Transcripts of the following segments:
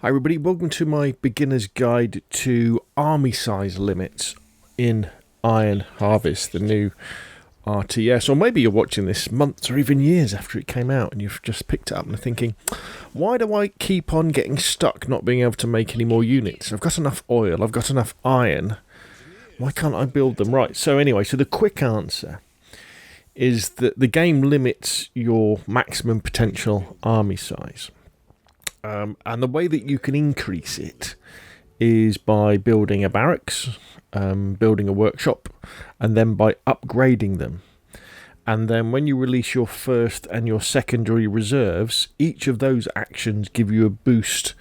Hi everybody, welcome to my beginner's guide to army size limits in Iron Harvest, the new RTS. Or maybe you're watching this months or even years after it came out and you've just picked it up and are thinking, why do I keep on getting stuck not being able to make any more units? I've got enough oil, I've got enough iron, why can't I build them right? So anyway, the quick answer is that the game limits your maximum potential army size. And the way that you can increase it is by building a barracks, building a workshop, and then by upgrading them. And then when you release your first and your secondary reserves, each of those actions give you a boost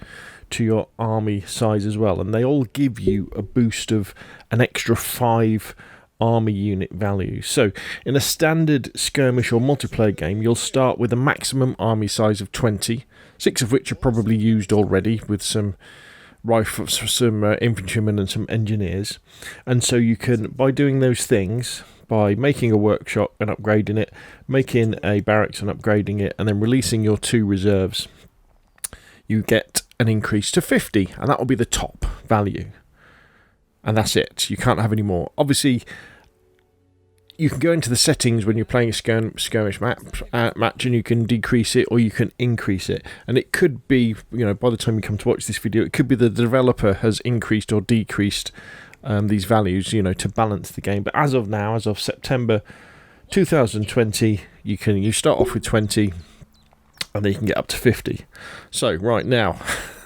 to your army size as well. And they all give you a boost of an extra 5 army unit value. So in a standard skirmish or multiplayer game, you'll start with a maximum army size of 20, 6 of which are probably used already with some rifles, some infantrymen and some engineers. And so you can, by doing those things, by making a workshop and upgrading it, making a barracks and upgrading it, and then releasing your 2 reserves, you get an increase to 50, and that will be the top value. And that's it. You can't have any more. Obviously, you can go into the settings when you're playing a skirmish match, and you can decrease it or you can increase it. And it could be, by the time you come to watch this video, it could be the developer has increased or decreased these values, to balance the game. But as of now, as of September 2020, you start off with 20, and then you can get up to 50. So right now.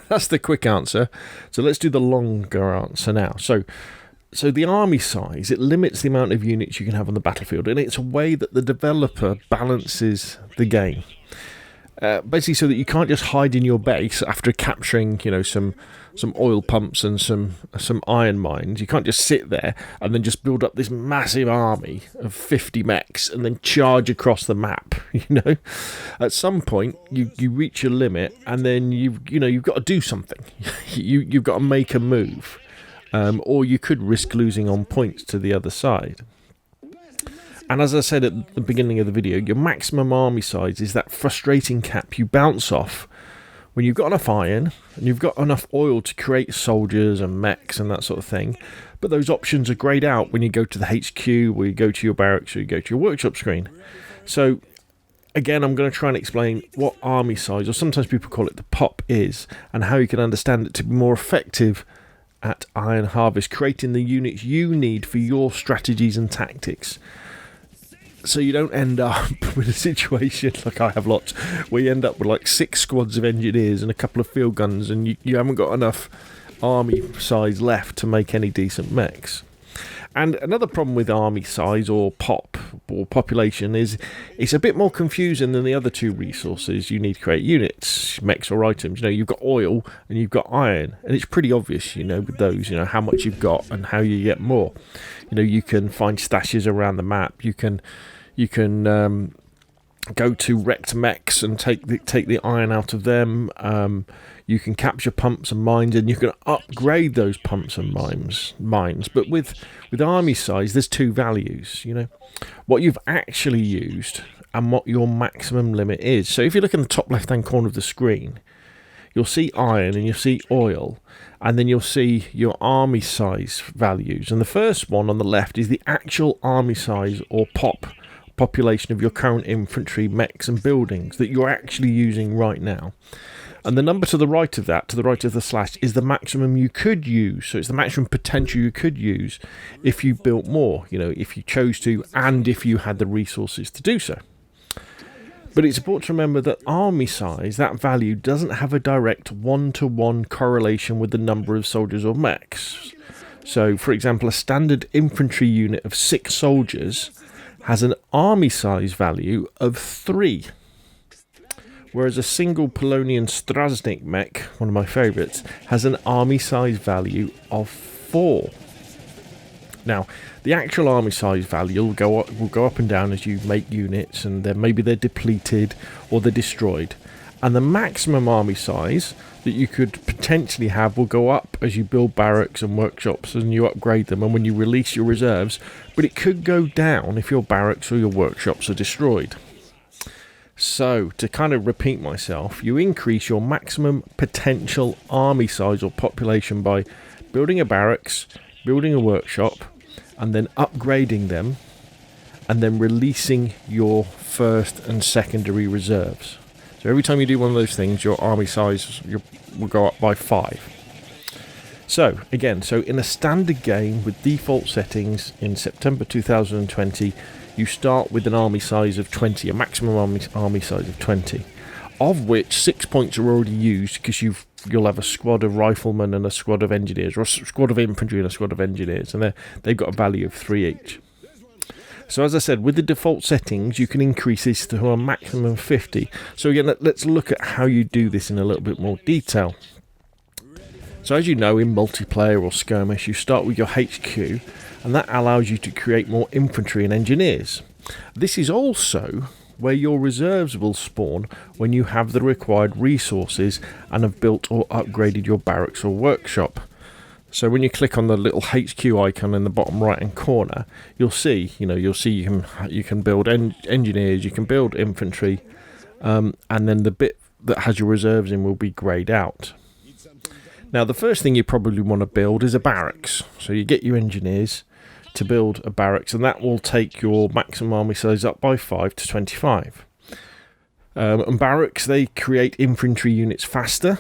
That's the quick answer. So let's do the longer answer now. So the army size, it limits the amount of units you can have on the battlefield, and it's a way that the developer balances the game. Basically so that you can't just hide in your base after capturing, some oil pumps and some iron mines. You can't just sit there and then just build up this massive army of 50 mechs and then charge across the map. At some point you reach your limit, and then you've got to do something. You've got to make a move, or you could risk losing on points to the other side. And as I said at the beginning of the video, your maximum army size is that frustrating cap you bounce off when you've got enough iron and you've got enough oil to create soldiers and mechs and that sort of thing. But those options are greyed out when you go to the HQ, or you go to your barracks, or you go to your workshop screen. So again, I'm going to try and explain what army size, or sometimes people call it the pop, is, and how you can understand it to be more effective at Iron Harvest, creating the units you need for your strategies and tactics. So you don't end up with a situation like I have lots, where you end up with like 6 squads of engineers and a couple of field guns, and you haven't got enough army size left to make any decent mechs. And another problem with army size or pop or population is it's a bit more confusing than the other 2 resources you need to create units, mechs or items. You've got oil and you've got iron, and it's pretty obvious, with those, how much you've got and how you get more. You can find stashes around the map. You can go to wrecked mechs and take the iron out of them. You can capture pumps and mines, and you can upgrade those pumps and mines. But with army size, there's 2 values. What you've actually used and what your maximum limit is. So if you look in the top left-hand corner of the screen, you'll see iron and you'll see oil, and then you'll see your army size values. And the first one on the left is the actual army size or population of your current infantry, mechs and buildings that you're actually using right now. And the number to the right of that, to the right of the slash, is the maximum you could use. So it's the maximum potential you could use if you built more, if you chose to, and if you had the resources to do so. But it's important to remember that army size, that value, doesn't have a direct one-to-one correlation with the number of soldiers or mechs. So, for example, a standard infantry unit of 6 soldiers has an army size value of 3. Whereas a single Polonian Strasnik mech, one of my favourites, has an army size value of 4. Now, the actual army size value will go up and down as you make units, and then maybe they're depleted or they're destroyed. And the maximum army size that you could potentially have will go up as you build barracks and workshops and you upgrade them and when you release your reserves, but it could go down if your barracks or your workshops are destroyed. So, to kind of repeat myself, you increase your maximum potential army size or population by building a barracks, building a workshop, and then upgrading them, and then releasing your first and secondary reserves. So every time you do one of those things, your army size will go up by 5. So, again, in a standard game with default settings in September 2020, you start with an army size of 20, a maximum army size of 20, of which 6 points are already used because you'll have a squad of riflemen and a squad of engineers, or a squad of infantry and a squad of engineers, and they've got a value of 3 each. So as I said, with the default settings, you can increase this to a maximum of 50. So again, let's look at how you do this in a little bit more detail. So as you know, in multiplayer or skirmish, you start with your HQ, and that allows you to create more infantry and engineers. This is also where your reserves will spawn when you have the required resources and have built or upgraded your barracks or workshop. So when you click on the little HQ icon in the bottom right hand corner, you'll see you can build engineers, you can build infantry, and then the bit that has your reserves in will be greyed out. Now, the first thing you probably want to build is a barracks. So you get your engineers to build a barracks, and that will take your maximum army size up by 5 to 25. And barracks, they create infantry units faster,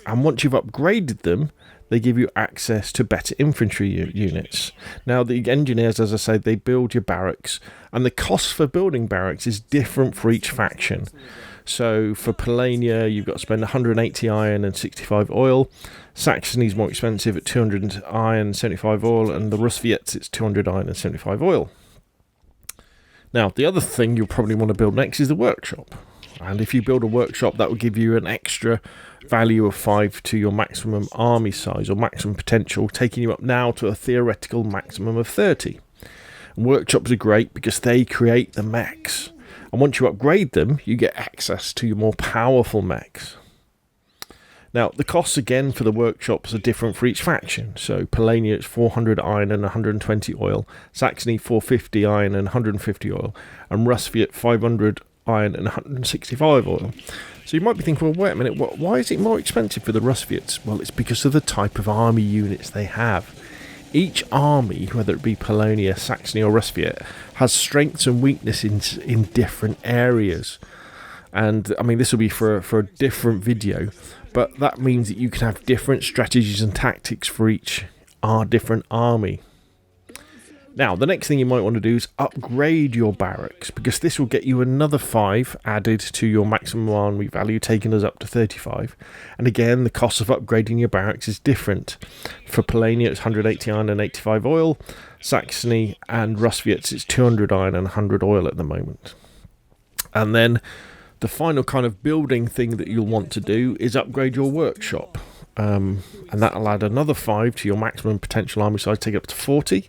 and once you've upgraded them, they give you access to better infantry units. Now, the engineers, as I say, they build your barracks, and the cost for building barracks is different for each faction. So for Polania, you've got to spend 180 iron and 65 oil. Saxony's more expensive at 200 iron, 75 oil, and the Russviets, it's 200 iron and 75 oil. Now, the other thing you'll probably want to build next is the workshop. And if you build a workshop, that will give you an extra value of 5 to your maximum army size or maximum potential, taking you up now to a theoretical maximum of 30. And workshops are great because they create the mechs. And once you upgrade them, you get access to your more powerful mechs. Now, the costs again for the workshops are different for each faction. So Polania, it's 400 iron and 120 oil. Saxony, 450 iron and 150 oil. And Russviet, 500 iron and 165 oil. So you might be thinking, well, wait a minute, why is it more expensive for the Russviets? Well, it's because of the type of army units they have. Each army, whether it be Polonia, Saxony or Russviet, has strengths and weaknesses in different areas. And, I mean, this will be for a different video, but that means that you can have different strategies and tactics for each different army. Now, the next thing you might want to do is upgrade your barracks, because this will get you another 5 added to your maximum army value, taking us up to 35. And again, the cost of upgrading your barracks is different. For Polania, it's 180 iron and 85 oil. Saxony and Russviets, it's 200 iron and 100 oil at the moment. And then the final kind of building thing that you'll want to do is upgrade your workshop. And that'll add another 5 to your maximum potential army size, take it up to 40.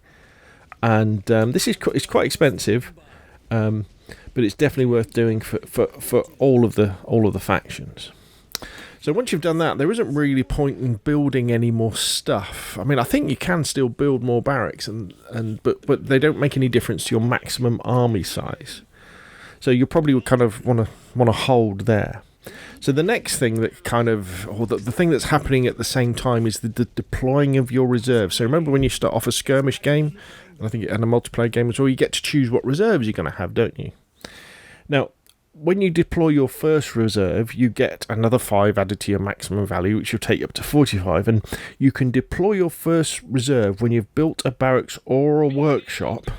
And this is quite expensive, but it's definitely worth doing for all of the factions. So once you've done that, there isn't really point in building any more stuff. I mean, I think you can still build more barracks, but they don't make any difference to your maximum army size. So you probably would kind of want to hold there. So the next thing that the thing that's happening at the same time is the deploying of your reserves. So remember when you start off a skirmish game, and I think and a multiplayer game as well, you get to choose what reserves you're going to have, don't you? Now, when you deploy your first reserve, you get another 5 added to your maximum value, which will take you up to 45, and you can deploy your first reserve when you've built a barracks or a workshop.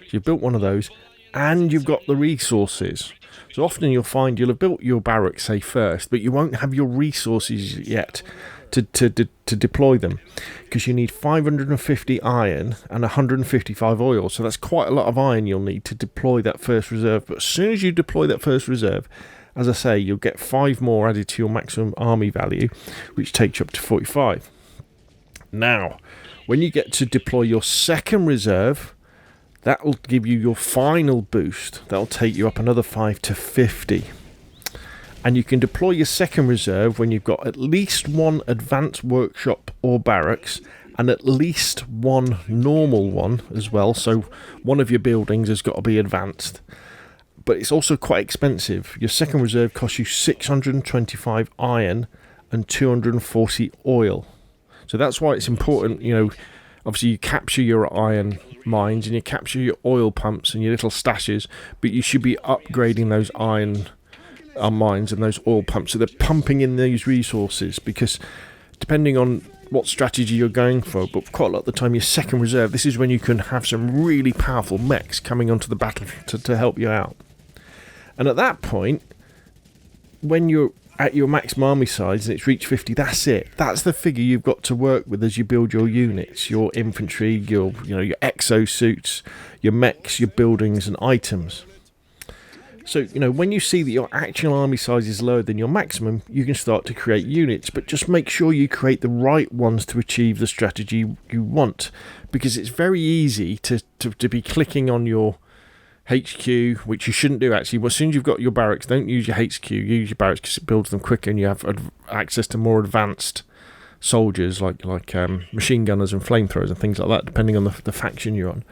So you've built one of those, and you've got the resources. So often you'll find you'll have built your barracks, say, first, but you won't have your resources yet to deploy them, because you need 550 iron and 155 oil. So that's quite a lot of iron you'll need to deploy that first reserve. But as soon as you deploy that first reserve, as I say, you'll get 5 more added to your maximum army value, which takes you up to 45. Now, when you get to deploy your second reserve, that will give you your final boost. That'll take you up another 5 to 50. And you can deploy your second reserve when you've got at least 1 advanced workshop or barracks and at least 1 normal one as well. So one of your buildings has got to be advanced. but it's also quite expensive. Your second reserve costs you 625 iron and 240 oil. So that's why it's important, obviously you capture your iron mines and you capture your oil pumps and your little stashes, but you should be upgrading those iron mines and those oil pumps so they're pumping in these resources, because depending on what strategy you're going for, but quite a lot of the time your second reserve, this is when you can have some really powerful mechs coming onto the battle to help you out. And at that point, when you're at your maximum army size and it's reached 50, that's it. That's the figure you've got to work with as you build your units, your infantry, your exosuits, your mechs, your buildings and items. So, when you see that your actual army size is lower than your maximum, you can start to create units, but just make sure you create the right ones to achieve the strategy you want, because it's very easy to be clicking on your HQ, which you shouldn't do actually. Well, as soon as you've got your barracks, don't use your HQ, use your barracks because it builds them quicker and you have access to more advanced soldiers like machine gunners and flamethrowers and things like that, depending on the faction you're on.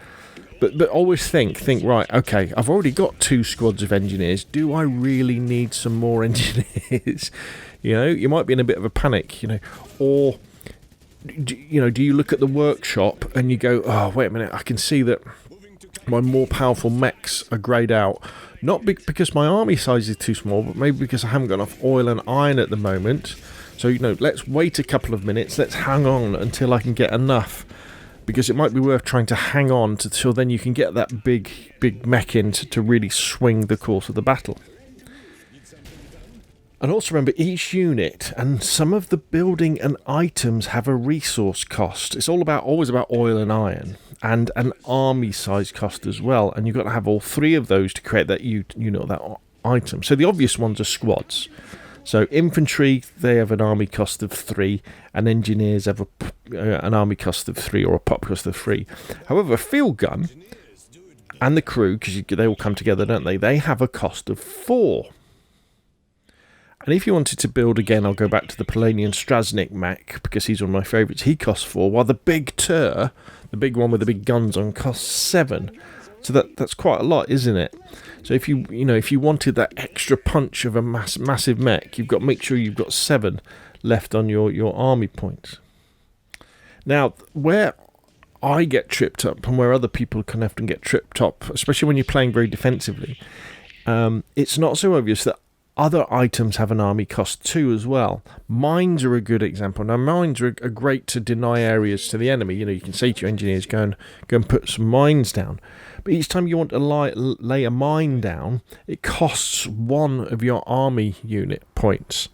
But always think, right, okay, I've already got 2 squads of engineers. Do I really need some more engineers? You might be in a bit of a panic, or, do you look at the workshop and you go, oh, wait a minute, I can see that my more powerful mechs are greyed out. Not because my army size is too small, but maybe because I haven't got enough oil and iron at the moment. So, let's wait a couple of minutes. Let's hang on until I can get enough. Because it might be worth trying to hang on till then you can get that big mech in to really swing the course of the battle. And also remember, each unit and some of the building and items have a resource cost. It's always about oil and iron, and an army size cost as well. And you've got to have all 3 of those to create that that item. So the obvious ones are squads. So infantry, they have an army cost of 3, and engineers have an army cost of 3 or a pop cost of 3. However, a field gun and the crew, because they all come together, don't they? They have a cost of 4. And if you wanted to build again, I'll go back to the Polanian Strasnik mech, because he's one of my favourites. He costs 4, while the big Tur, the big one with the big guns on, costs 7. So that's quite a lot, isn't it? So if you wanted that extra punch of a massive mech, you've got to make sure you've got 7 left on your army points. Now, where I get tripped up and where other people can often get tripped up, especially when you're playing very defensively, it's not so obvious that other items have an army cost too as well. Mines are a good example. Now, mines are great to deny areas to the enemy. You can say to your engineers, go and put some mines down. But each time you want to lay a mine down, it costs 1 of your army unit points.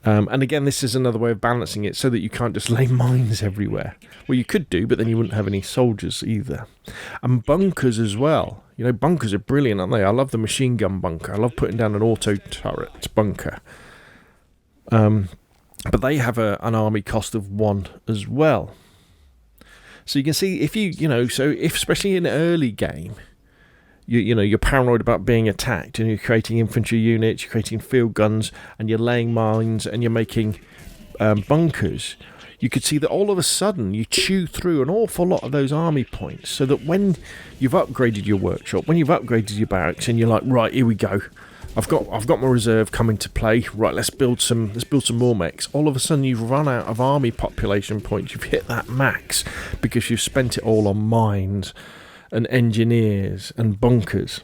And again, this is another way of balancing it so that you can't just lay mines everywhere. Well, you could do, but then you wouldn't have any soldiers either. And bunkers as well. Bunkers are brilliant, aren't they? I love the machine gun bunker. I love putting down an auto turret bunker. But they have an army cost of 1 as well. So you can see if especially in early game, you're paranoid about being attacked and you're creating infantry units, you're creating field guns, and you're laying mines and you're making bunkers. You could see that all of a sudden you chew through an awful lot of those army points, so that when you've upgraded your workshop, when you've upgraded your barracks, and you're like, right, here we go, I've got my reserve coming to play. Right, let's build some more mechs. All of a sudden, you've run out of army population points. You've hit that max because you've spent it all on mines and engineers and bunkers.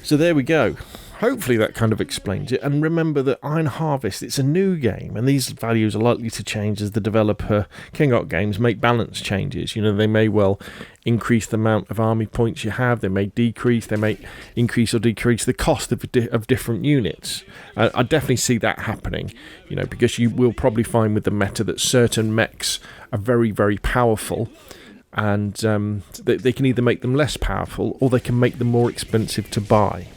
So there we go. Hopefully that kind of explains it. And remember that Iron Harvest, it's a new game, and these values are likely to change as the developer, King Arc Games, make balance changes. They may well increase the amount of army points you have. They may decrease. They may increase or decrease the cost of different units. I definitely see that happening, because you will probably find with the meta that certain mechs are very, very powerful, and they can either make them less powerful or they can make them more expensive to buy.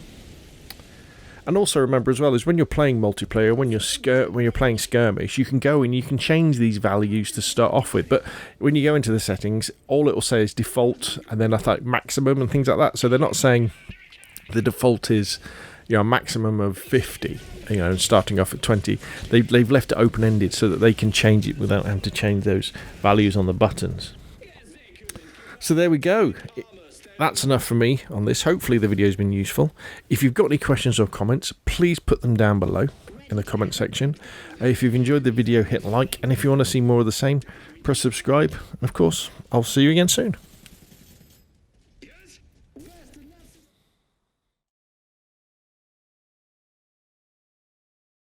And also remember as well is when you're playing multiplayer, when you're playing Skirmish, you can go and you can change these values to start off with. But when you go into the settings, all it will say is default, and then I thought maximum and things like that. So they're not saying the default is a maximum of 50, and starting off at 20. They've left it open-ended so that they can change it without having to change those values on the buttons. So there we go. that's enough for me on this. Hopefully the video's been useful. If you've got any questions or comments, please put them down below in the comment section. If you've enjoyed the video, hit like, and if you want to see more of the same, press subscribe. And of course, I'll see you again soon.